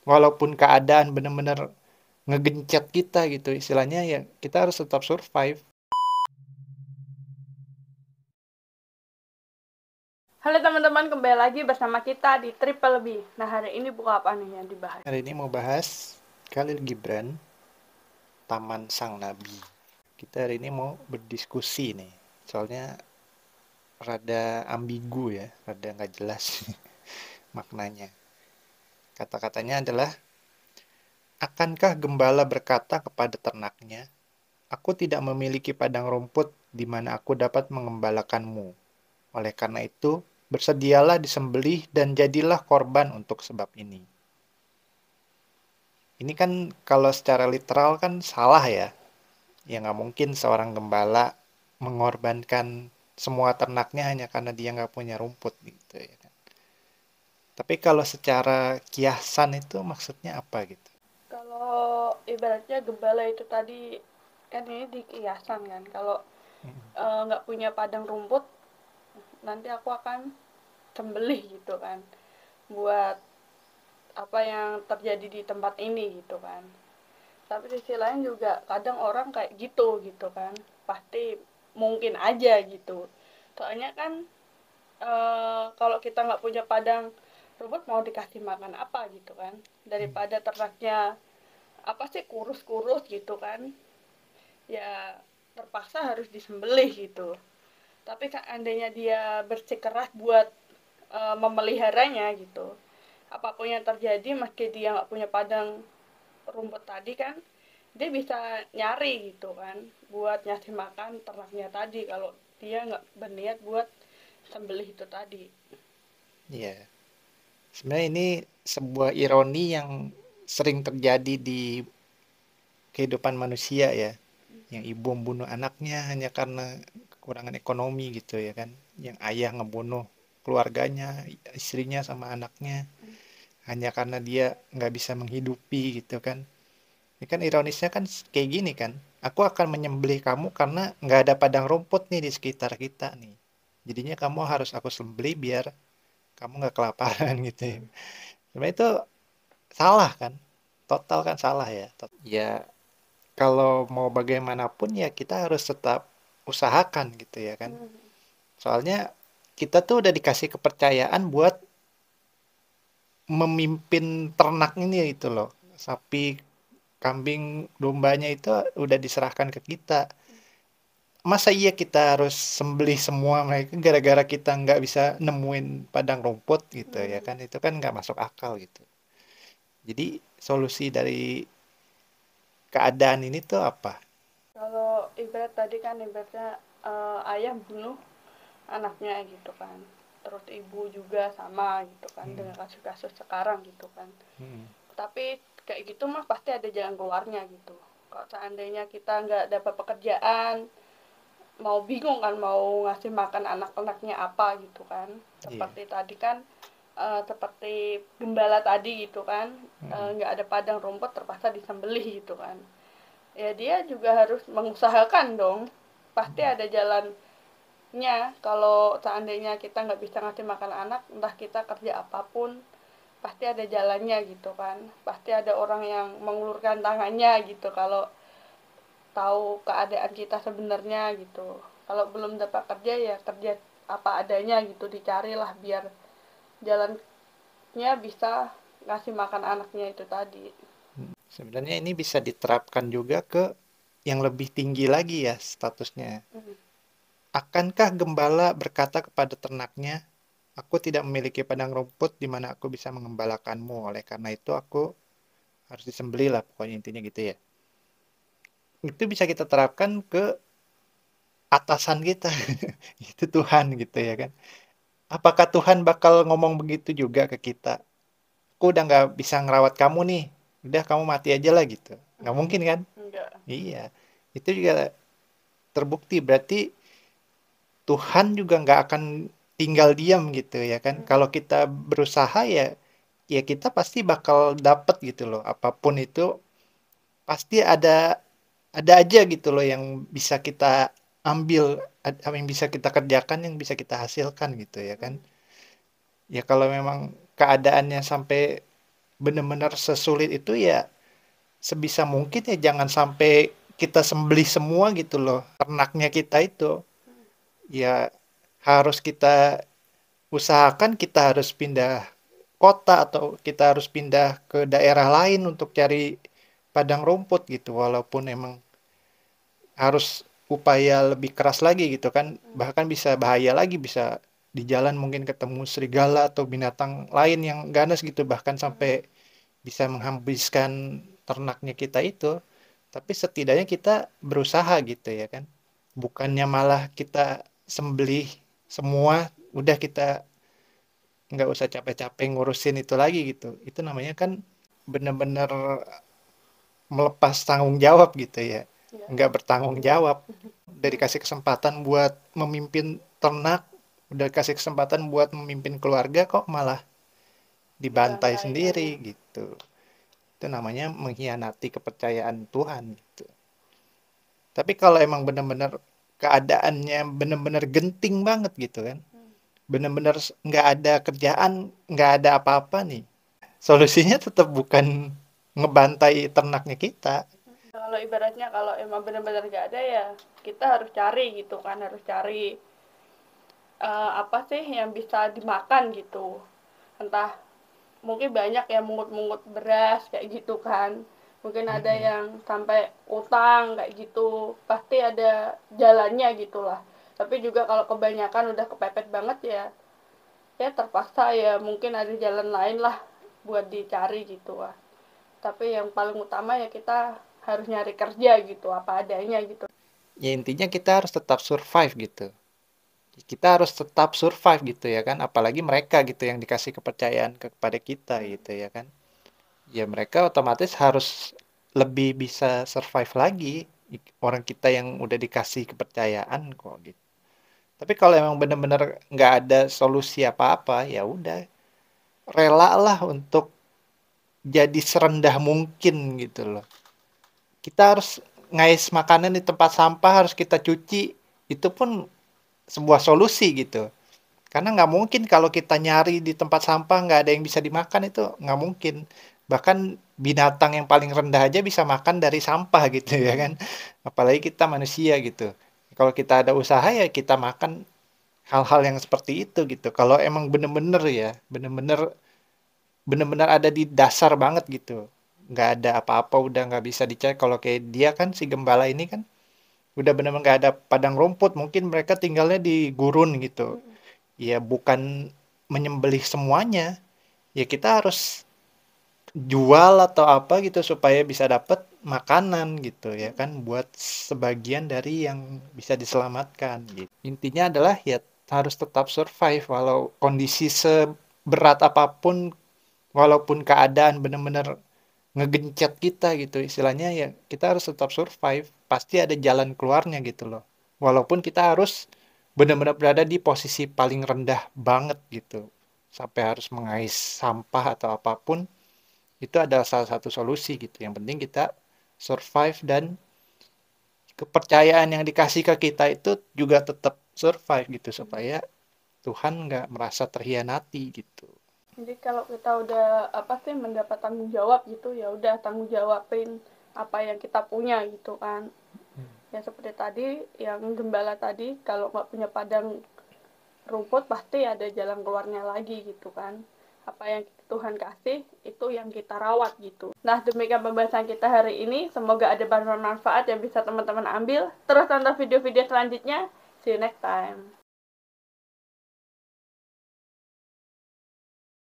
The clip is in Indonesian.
walaupun keadaan bener-bener ngegencet kita gitu istilahnya, ya kita harus tetap survive. Halo teman-teman, kembali lagi bersama kita di Triple B. Nah, hari ini buku apa nih yang dibahas? Hari ini mau bahas Khalil Gibran, Taman Sang Nabi. Kita hari ini mau berdiskusi nih, soalnya rada ambigu ya, rada nggak jelas maknanya. Kata-katanya adalah, akankah gembala berkata kepada ternaknya, aku tidak memiliki padang rumput di mana aku dapat mengembalakanmu. Oleh karena itu, bersedialah disembelih dan jadilah korban untuk sebab ini. Ini kan kalau secara literal kan salah ya. Ya nggak mungkin seorang gembala mengorbankan semua ternaknya hanya karena dia nggak punya rumput gitu ya kan. Tapi kalau secara kiasan itu maksudnya apa gitu? Kalau ibaratnya gembala itu tadi kan ini di kiasan kan. Kalau Mm, nggak punya padang rumput, nanti aku akan sembelih gitu kan. Buat apa yang terjadi di tempat ini gitu kan. Tapi di sisi lain juga kadang orang kayak gitu kan. Pasti mungkin aja gitu. Soalnya kan kalau kita nggak punya padang rumput mau dikasih makan apa gitu kan, daripada ternaknya apa sih kurus-kurus gitu kan, ya terpaksa harus disembelih gitu. Tapi kan andainya dia bersikeras buat memeliharanya gitu, apapun yang terjadi meski dia nggak punya padang rumput tadi kan, dia bisa nyari gitu kan buat ngasih makan ternaknya tadi kalau dia nggak berniat buat sembelih itu tadi. Iya, sebenarnya ini sebuah ironi yang sering terjadi di kehidupan manusia ya. Yang ibu membunuh anaknya hanya karena kekurangan ekonomi gitu ya kan. Yang ayah ngebunuh keluarganya, istrinya sama anaknya hanya karena dia nggak bisa menghidupi gitu kan. Ini kan ironisnya kan kayak gini kan. Aku akan menyembelih kamu karena nggak ada padang rumput nih di sekitar kita nih. Jadinya kamu harus aku sembelih biar kamu nggak kelaparan gitu ya. Sebenarnya itu salah kan. Total kan salah ya. Ya kalau mau bagaimanapun ya kita harus tetap usahakan gitu ya kan. Hmm. Soalnya kita tuh udah dikasih kepercayaan buat memimpin ternak ini itu loh. Sapi, kambing, dombanya itu udah diserahkan ke kita. Masa iya kita harus sembelih semua mereka gara-gara kita nggak bisa nemuin padang rumput gitu ya Hmm. kan? Itu kan nggak masuk akal gitu. Jadi solusi dari keadaan ini tuh apa? Kalau ibarat tadi kan ibaratnya ayah bunuh anaknya gitu kan. Terus ibu juga sama gitu kan Hmm, dengan kasus-kasus sekarang gitu kan. hmm, Tapi kayak gitu mah pasti ada jalan keluarnya gitu. Kalau seandainya kita nggak dapat pekerjaan, mau bingung kan mau ngasih makan anak-anaknya apa gitu kan. iya, Seperti tadi kan seperti gembala tadi gitu kan, hmm, nggak ada padang rumput terpaksa disembelih gitu kan, ya dia juga harus mengusahakan dong, pasti hmm, ada jalannya. Kalau seandainya kita nggak bisa ngasih makan anak, entah kita kerja apapun, pasti ada jalannya gitu kan, pasti ada orang yang mengulurkan tangannya gitu kalau tahu keadaan kita sebenarnya gitu. Kalau belum dapat kerja ya kerja apa adanya gitu, dicarilah biar jalannya bisa ngasih makan anaknya itu tadi. hmm. Sebenarnya ini bisa diterapkan juga ke yang lebih tinggi lagi ya statusnya. Hmm. Akankah gembala berkata kepada ternaknya, aku tidak memiliki padang rumput di mana aku bisa mengembalakanmu. Oleh karena itu aku harus disembelih lah pokoknya intinya gitu ya. Itu bisa kita terapkan ke atasan kita. Itu Tuhan gitu ya kan. Apakah Tuhan bakal ngomong begitu juga ke kita? Aku udah nggak bisa ngerawat kamu nih. Udah kamu mati aja lah gitu. Nggak mungkin kan? Enggak. Iya. Itu juga terbukti. Berarti Tuhan juga nggak akan tinggal diam gitu ya kan. Hmm. Kalau kita berusaha ya, ya kita pasti bakal dapet gitu loh. Apapun itu pasti ada aja gitu loh yang bisa kita ambil, yang bisa kita kerjakan, yang bisa kita hasilkan gitu ya kan. Hmm. Ya kalau memang keadaannya sampai benar-benar sesulit itu ya sebisa mungkin ya jangan sampai kita sembelih semua gitu loh ternaknya kita itu. Ya harus kita usahakan kita harus pindah kota atau kita harus pindah ke daerah lain untuk cari padang rumput gitu walaupun emang harus upaya lebih keras lagi gitu kan bahkan bisa bahaya lagi bisa di jalan mungkin ketemu serigala atau binatang lain yang ganas gitu bahkan sampai bisa menghabiskan ternaknya kita itu tapi setidaknya kita berusaha gitu ya kan bukannya malah kita sembelih semua udah kita nggak usah capek-capek ngurusin itu lagi gitu itu namanya kan bener-bener melepas tanggung jawab gitu ya Ya, nggak bertanggung iya. jawab udah dikasih kesempatan buat memimpin ternak udah dikasih kesempatan buat memimpin keluarga kok malah dibantai Dibantai, sendiri gitu itu namanya mengkhianati kepercayaan Tuhan gitu tapi kalau emang bener-bener keadaannya bener-bener genting banget gitu kan bener-bener nggak ada kerjaan nggak ada apa-apa nih solusinya tetap bukan ngebantai ternaknya kita. Kalau ibaratnya kalau emang benar-benar nggak ada ya kita harus cari gitu kan, harus cari apa sih yang bisa dimakan gitu, entah mungkin banyak yang mungut-mungut beras kayak gitu kan, mungkin ada Mm-mm. yang sampai utang kayak gitu, pasti ada jalannya gitulah. Tapi juga kalau kebanyakan udah kepepet banget ya ya terpaksa ya mungkin ada jalan lain lah buat dicari gitu lah. Tapi yang paling utama ya kita harus nyari kerja gitu apa adanya gitu. Ya intinya kita harus tetap survive gitu. Kita harus tetap survive gitu ya kan. Apalagi mereka gitu yang dikasih kepercayaan kepada kita gitu ya kan. Ya mereka otomatis harus lebih bisa survive lagi. Orang kita yang udah dikasih kepercayaan kok gitu. Tapi kalau emang bener-bener nggak ada solusi apa-apa, ya udah rela lah untuk jadi serendah mungkin gitu loh. Kita harus ngais makanan di tempat sampah harus kita cuci. Itu pun sebuah solusi gitu. Karena nggak mungkin kalau kita nyari di tempat sampah nggak ada yang bisa dimakan itu nggak mungkin. Bahkan binatang yang paling rendah aja bisa makan dari sampah gitu ya kan. Apalagi kita manusia gitu. Kalau kita ada usaha ya kita makan hal-hal yang seperti itu gitu. Kalau emang bener-bener ya, bener-bener ada di dasar banget gitu. Nggak ada apa-apa udah nggak bisa dicari. Kalau kayak dia kan si gembala ini kan udah bener-bener nggak ada padang rumput. Mungkin mereka tinggalnya di gurun gitu ya bukan menyembelih semuanya ya kita harus jual atau apa gitu supaya bisa dapat makanan gitu ya kan buat sebagian dari yang bisa diselamatkan gitu. Intinya adalah ya harus tetap survive walau kondisi seberat apapun walaupun keadaan benar-benar ngegencet kita gitu istilahnya ya kita harus tetap survive pasti ada jalan keluarnya gitu loh walaupun kita harus benar-benar berada di posisi paling rendah banget gitu sampai harus mengais sampah atau apapun itu adalah salah satu solusi gitu yang penting kita survive dan kepercayaan yang dikasih ke kita itu juga tetap survive gitu supaya Tuhan nggak merasa terhianati gitu. Jadi kalau kita udah apa sih mendapat tanggung jawab gitu ya udah tanggung jawabin apa yang kita punya gitu kan. Ya seperti tadi yang gembala tadi kalau nggak punya padang rumput pasti ada jalan keluarnya lagi gitu kan. Apa yang Tuhan kasih itu yang kita rawat gitu. Nah demikian pembahasan kita hari ini, semoga ada bermanfaat yang bisa teman-teman ambil. Terus tonton video-video selanjutnya. See you next time.